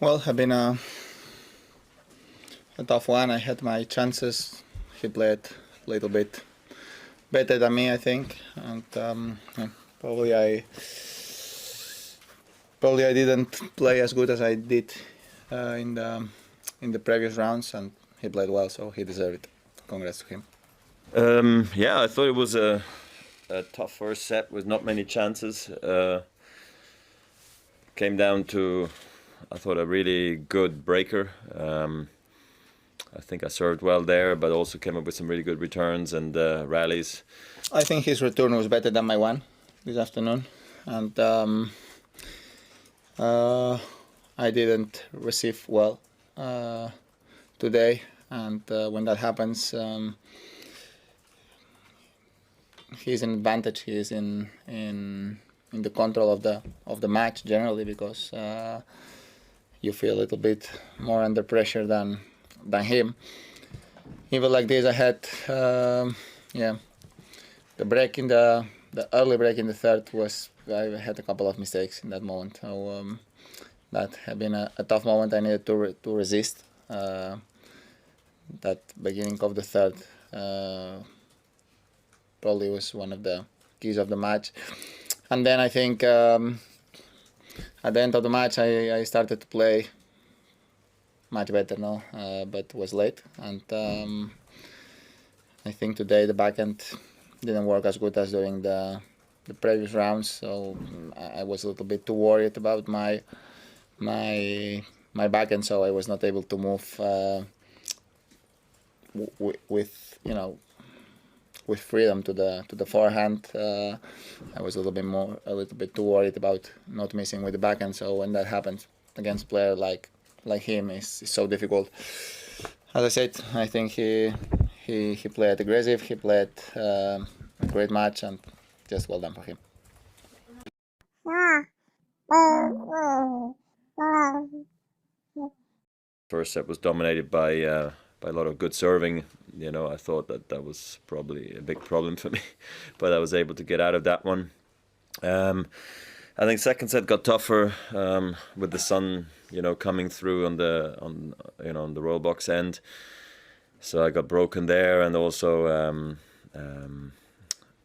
Well, have been a tough one. I had my chances. He played a little bit better than me, I think, and yeah, probably I didn't play as good as I did in the previous rounds, and he played well, so he deserved it. Congrats to him. Yeah, I thought it was a tough first set with not many chances. Came down to, I thought, a really good breaker. I think I served well there, but also came up with some really good returns and rallies. I think his return was better than my one this afternoon, and I didn't receive well today. And when that happens, he's in advantage. He's in the control of the match generally, because you feel a little bit more under pressure than him. Even like this, I had the break in the early break in the third was, I had a couple of mistakes in that moment. So that had been a tough moment. I needed to resist. That beginning of the third probably was one of the keys of the match. And then I think at the end of the match I started to play much better now, but was late. And I think today the backhand didn't work as good as during the previous rounds. So I was a little bit too worried about my backhand, so I was not able to move with freedom to the forehand. I was a little bit too worried about not missing with the backhand. So when that happens against a player like him, is so difficult. As I said, I think he played aggressive. He played a great match, and just well done for him. First set was dominated by a lot of good serving. I thought that was probably a big problem for me, but I was able to get out of that one. I think second set got tougher with the sun, coming through on the roll box end. So I got broken there, and also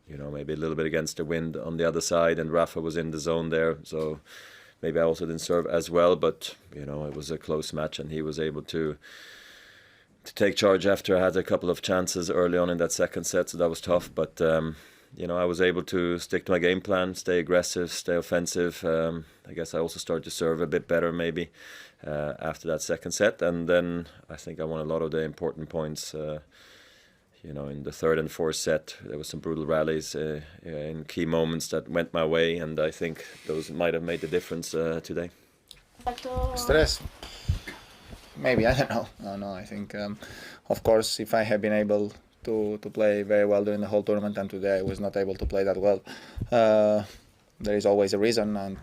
maybe a little bit against the wind on the other side, and Rafa was in the zone there, so maybe I also didn't serve as well. But it was a close match, and he was able to take charge after I had a couple of chances early on in that second set, so that was tough. But I was able to stick to my game plan, stay aggressive, stay offensive. I guess I also started to serve a bit better maybe after that second set, and then I think I won a lot of the important points. In the third and fourth set, there was some brutal rallies in key moments that went my way, and I think those might have made the difference today. Stress? Maybe, I don't know. No, I think, of course, if I had been able to play very well during the whole tournament, and today I was not able to play that well, there is always a reason, and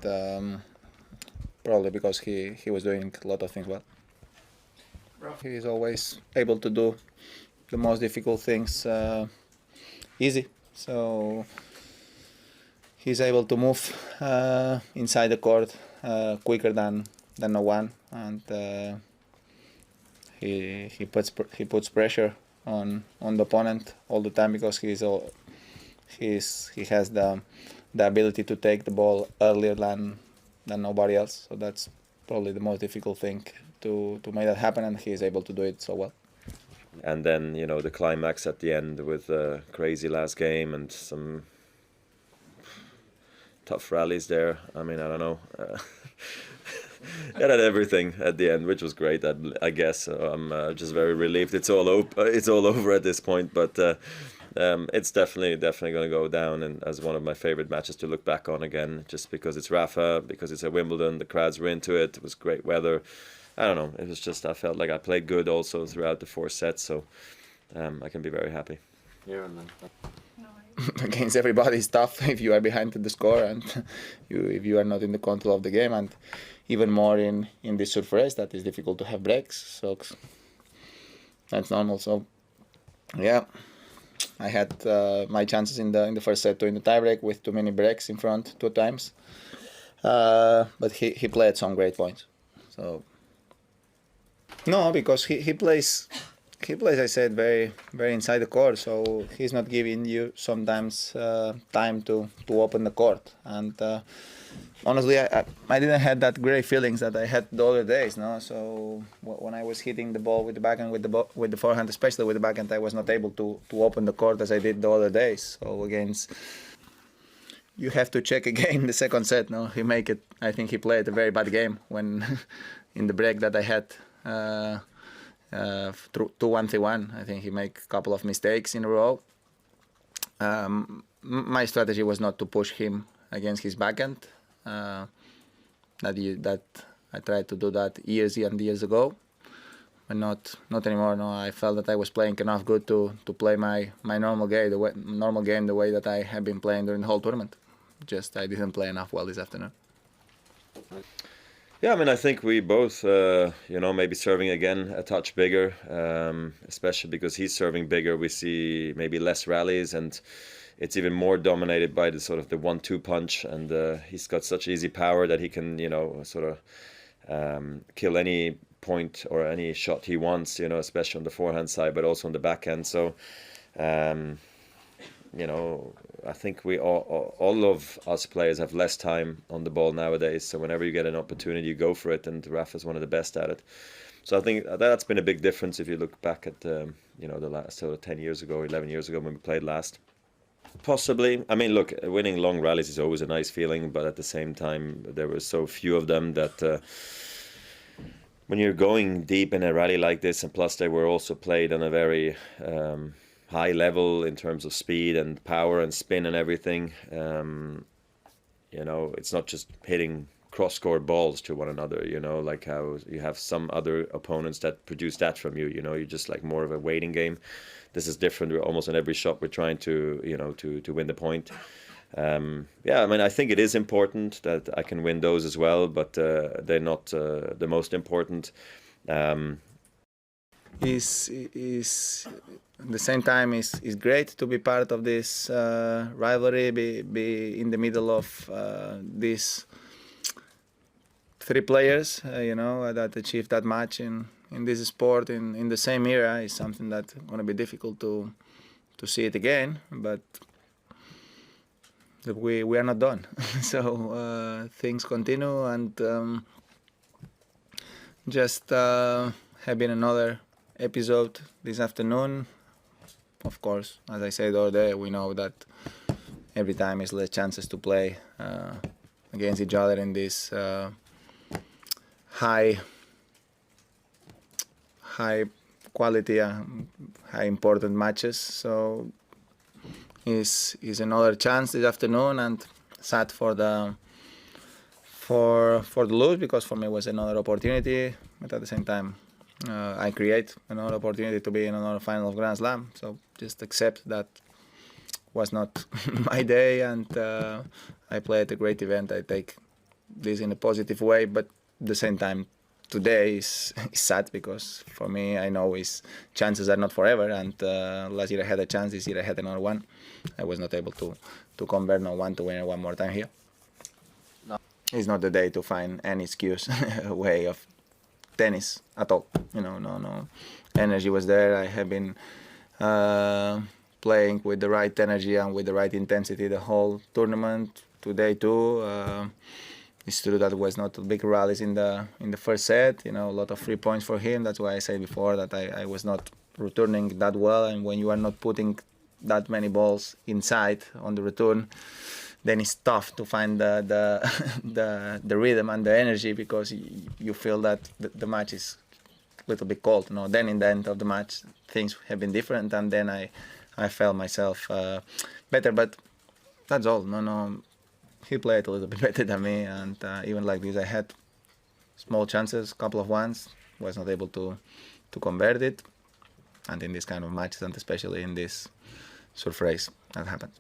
probably because he was doing a lot of things well. He is always able to do the most difficult things easy, so he's able to move inside the court quicker than no one, and he puts pressure on the opponent all the time, because he has the ability to take the ball earlier than nobody else. So that's probably the most difficult thing to make that happen, and he is able to do it so well. And then the climax at the end with a crazy last game and some tough rallies there. I mean, I don't know. It had everything at the end, which was great. I guess so I'm just very relieved it's all over at this point. But it's definitely going to go down and as one of my favorite matches to look back on again, just because it's Rafa, because it's at Wimbledon. The crowds were into it. It was great weather. I don't know. It was just, I felt like I played good also throughout the four sets, so I can be very happy. Yeah, and then. Against everybody is tough if you are behind the score, and if you are not in the control of the game, and even more in this serve race that is difficult to have breaks. So that's normal. So yeah, I had my chances in the first set to in the tiebreak with too many breaks in front 2 times, but he played some great points. So No, because he plays. He plays, I said, very inside the court, so he's not giving you sometimes time to open the court. And honestly, I didn't have that great feelings that I had the other days. No, so when I was hitting the ball with the backhand, with the forehand, especially with the backhand, I was not able to open the court as I did the other days. So against, you have to check again the second set. No, he make it. I think he played a very bad game when in the break that I had. 2-1, 3-1. I think he made a couple of mistakes in a row. My strategy was not to push him against his backhand. That I tried to do that years and years ago, but not anymore. No, I felt that I was playing enough good to play my normal game, the way that I have been playing during the whole tournament. Just I didn't play enough well this afternoon. Yeah, I mean, I think we both, maybe serving again a touch bigger, especially because he's serving bigger. We see maybe less rallies, and it's even more dominated by the sort of the 1-2 punch. And he's got such easy power that he can, sort of kill any point or any shot he wants, especially on the forehand side, but also on the backhand. So, I think we all of us players have less time on the ball nowadays. So whenever you get an opportunity, you go for it, and Rafa's one of the best at it. So I think that's been a big difference if you look back at the last 10 years ago, 11 years ago when we played last. Possibly. I mean, look, winning long rallies is always a nice feeling, but at the same time, there were so few of them that when you're going deep in a rally like this, and plus they were also played on a very high level in terms of speed and power and spin and everything. It's not just hitting cross-court balls to one another, like how you have some other opponents that produce that from you, you're just like more of a waiting game. This is different. We're almost on every shot we're trying to, to win the point. I mean, I think it is important that I can win those as well, but they're not the most important. Is at the same time is great to be part of this rivalry, be in the middle of these three players, that achieved that much in this sport in the same era is something that's going to be difficult to see it again. But we are not done, so things continue, and just having another episode this afternoon. Of course, as I said the other day, we know that every time is less chances to play against each other in this high quality, high important matches. So is another chance this afternoon, and sad for the lose, because for me it was another opportunity, but at the same time I create another opportunity to be in another final of Grand Slam. So just accept that was not my day, and I played a great event. I take this in a positive way, but at the same time today is sad, because for me I know chances are not forever, and last year I had a chance, this year I had another one. I was not able to convert no one to win it one more time here. No. It's not the day to find any excuse way of tennis at all. No energy was there. I have been playing with the right energy and with the right intensity the whole tournament. Today too, it's true that it was not big rallies in the first set. A lot of 3 points for him. That's why I said before that I was not returning that well, and when you are not putting that many balls inside on the return, then it's tough to find the rhythm and the energy, because you feel that the match is a little bit cold. Then in the end of the match, things have been different, and then I felt myself better. But that's all. No, he played a little bit better than me, and even like this, I had small chances, couple of ones, was not able to convert it. And in this kind of matches, and especially in this surf race, that happens.